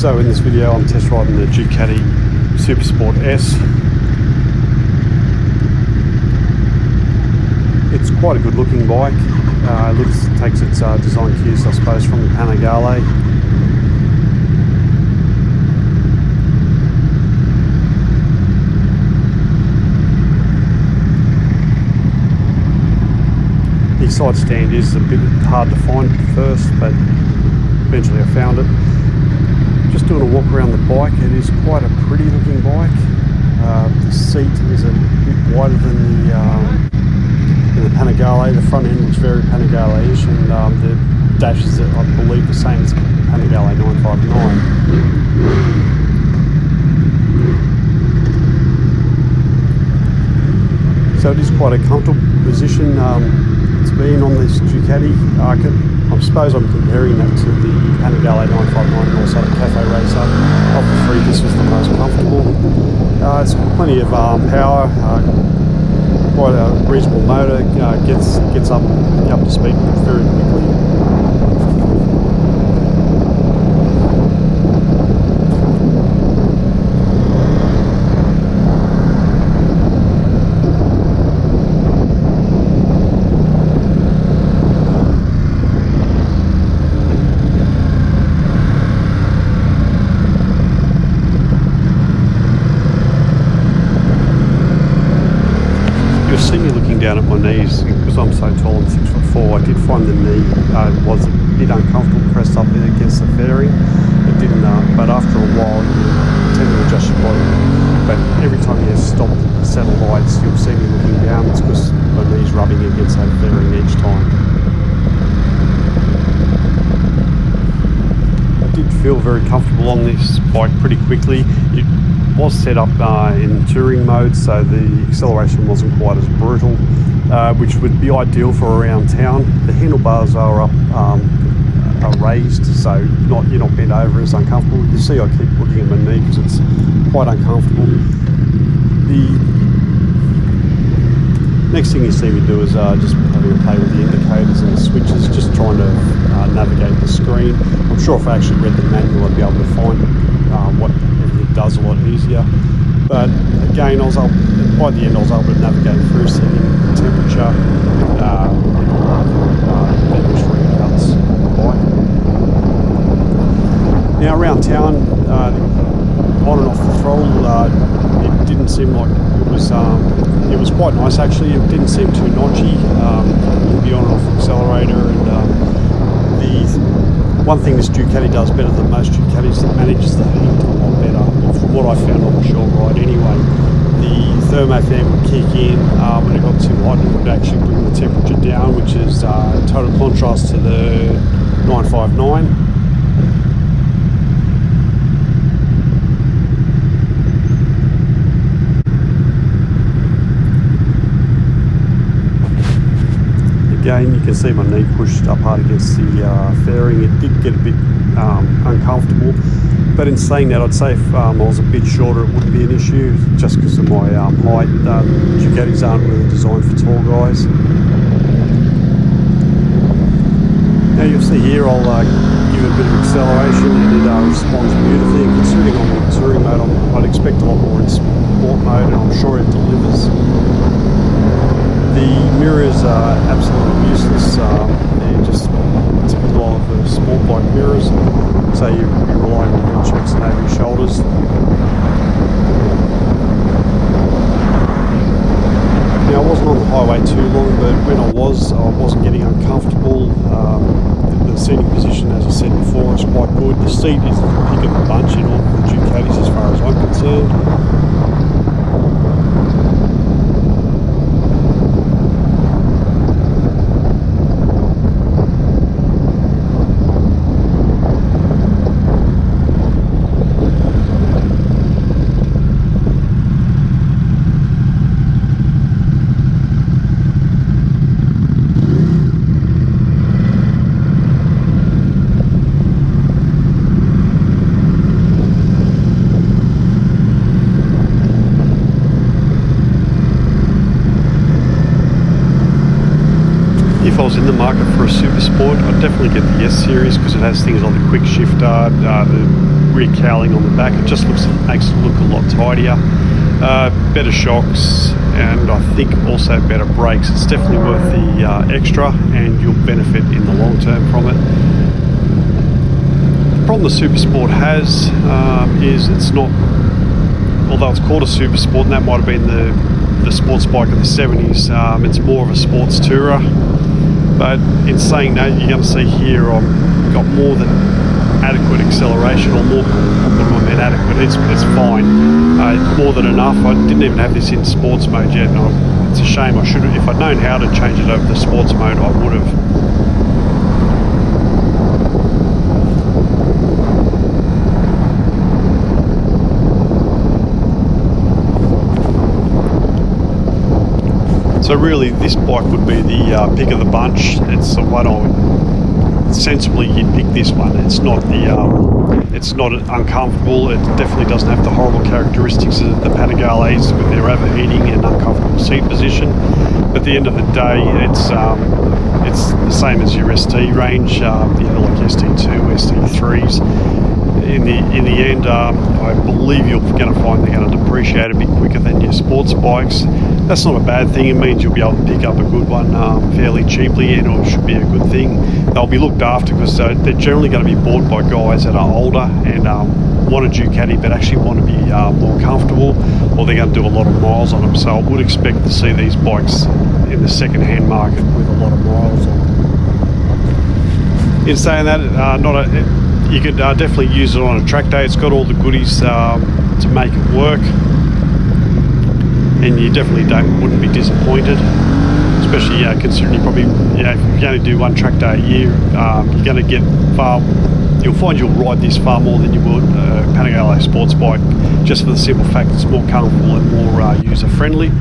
So in this video I'm test riding the Ducati Supersport S. It's quite a good looking bike. Takes its design cues, I suppose, from the Panigale. The side stand is a bit hard to find at first, but eventually I found it. Just doing a walk around the bike. It is quite a pretty looking bike. The seat is a bit wider than the Panigale. The front end looks very Panigale-ish, and the dash is, I believe, the same as Panigale 959. So it is quite a comfortable position to be in on this Ducati. I suppose I'm comparing that to the Panigale 959 and also the Cafe Racer. Of the three, this was the most comfortable. It's got plenty of power, quite a reasonable motor, gets up to speed very quickly. You'll see me looking down at my knees because I'm so tall and 6'4". I did find the knee was a bit uncomfortable pressed up against the fairing. It didn't, but after a while you tend to adjust your body. But every time you stop the satellites, you'll see me looking down. It's because my knee's rubbing against that fairing each time. I did feel very comfortable on this bike pretty quickly. It was set up in touring mode, so the acceleration wasn't quite as brutal, which would be ideal for around town. The handlebars are up, are raised, so you're not bent over as uncomfortable. You see I keep looking at my knee because it's quite uncomfortable. The next thing you see me do is just having a play with the indicators and the switches, just trying to navigate the screen. I'm sure if I actually read the manual I'd be able to find what everything does a lot easier. But again, by the end I was able to navigate through setting temperature and various readouts on the bike. Now around town, on and off the throttle, it didn't seem like it was quite nice actually. It didn't seem too notchy. The on and off accelerator, and one thing this Ducati does better than most Ducatis, it manages the heat a lot better. From what I found on the short ride anyway, the thermofan would kick in when it got too hot, and it would actually bring the temperature down, which is total contrast to the 959. Again, you can see my knee pushed up hard against the fairing. It did get a bit uncomfortable, but in saying that, I'd say if I was a bit shorter it wouldn't be an issue, just because of my height. Ducatis aren't really designed for tall guys. Now you'll see here I'll give it a bit of acceleration and it responds beautifully, and considering I'm in touring mode I'd expect a lot more in sport mode, and I'm sure it delivers. The mirrors are absolutely useless. They're just typical of the sport bike mirrors, so you rely on wheel checks and over your shoulders. Now I wasn't on the highway too long, but when I wasn't getting uncomfortable. The seating position, as I said before, is quite good. The seat is the pick of the bunch in all the Ducatis as far as I'm concerned. If I was in the market for a Supersport, I'd definitely get the S series because it has things like the quick shifter, the rear cowling on the back. It just makes it look a lot tidier. Better shocks, and I think also better brakes. It's definitely worth the extra, and you'll benefit in the long term from it. The problem the Supersport has is it's not, although it's called a Supersport, and that might have been the sports bike of the 70s, it's more of a sports tourer. But in saying that, you're going to see here I've got more than adequate acceleration, or more, I mean adequate, it's fine. It's more than enough. I didn't even have this in sports mode yet, and it's a shame. I should have, if I'd known how to change it over to sports mode, I would have. So really, this bike would be the pick of the bunch. It's the one I would sensibly you'd pick this one. It's not it's not uncomfortable. It definitely doesn't have the horrible characteristics of the Panigales with their overheating and uncomfortable seat position. But at the end of the day, it's the same as your ST range, like ST2, ST3s. In the end, I believe you're going to find they're going to depreciate a bit quicker than your sports bikes. That's not a bad thing. It means you'll be able to pick up a good one fairly cheaply, and it should be a good thing. They'll be looked after because they're generally going to be bought by guys that are older and want a Ducati but actually want to be more comfortable, or they're going to do a lot of miles on them. So I would expect to see these bikes in the second-hand market with a lot of miles on them. In saying that, you could definitely use it on a track day. It's got all the goodies to make it work, and you definitely wouldn't be disappointed, especially considering you probably, if you're going to do one track day a year, you're going to get you'll find you'll ride this far more than you would a Panigale sports bike, just for the simple fact it's more comfortable and more user friendly.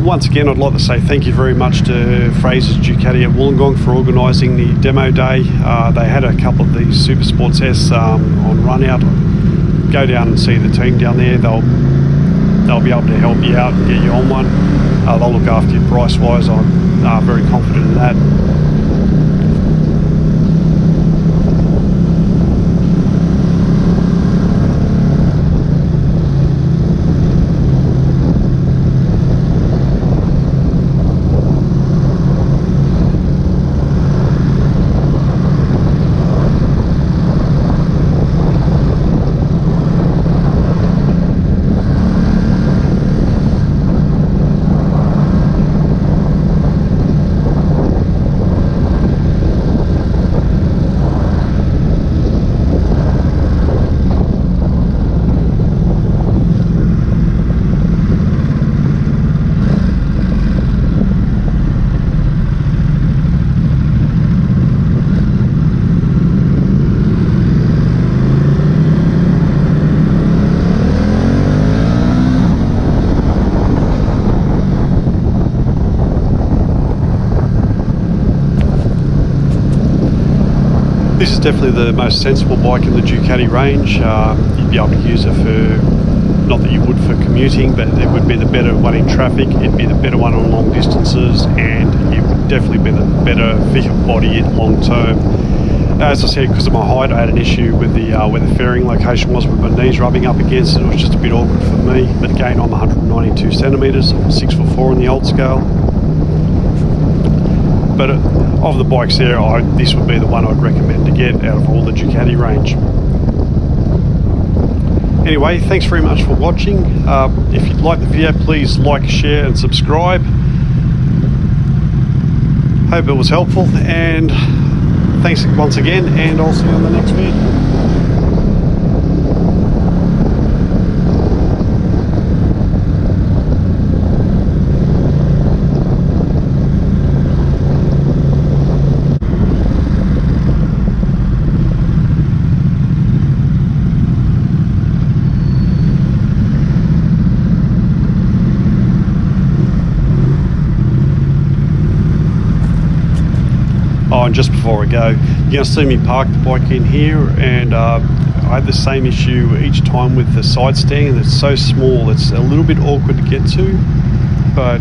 Once again, I'd like to say thank you very much to Fraser's Ducati at Wollongong for organising the demo day. They had a couple of these Supersport S on run out. Go down and see the team down there. They'll be able to help you out and get you on one. They'll look after you price wise. I'm very confident in that. This is definitely the most sensible bike in the Ducati range. You'd be able to use it for, not that you would for commuting, but it would be the better one in traffic, it'd be the better one on long distances, and it would definitely be the better fit body long term. As I said, because of my height, I had an issue with the where the fairing location was, with my knees rubbing up against it. It was just a bit awkward for me, but again, I'm 192 centimetres, I'm 6'4" on the old scale. But of the bikes there, this would be the one I'd recommend to get out of all the Ducati range. Anyway, thanks very much for watching. If you'd like the video, please like, share and subscribe. Hope it was helpful, and thanks once again, and I'll see you on the next video. Oh, and just before I go, you're going to see me park the bike in here, and I had the same issue each time with the side stand. It's so small, it's a little bit awkward to get to, but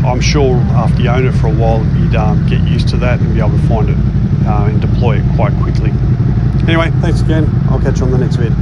I'm sure after you own it for a while, you'd get used to that and be able to find it and deploy it quite quickly. Anyway, thanks again. I'll catch you on the next vid.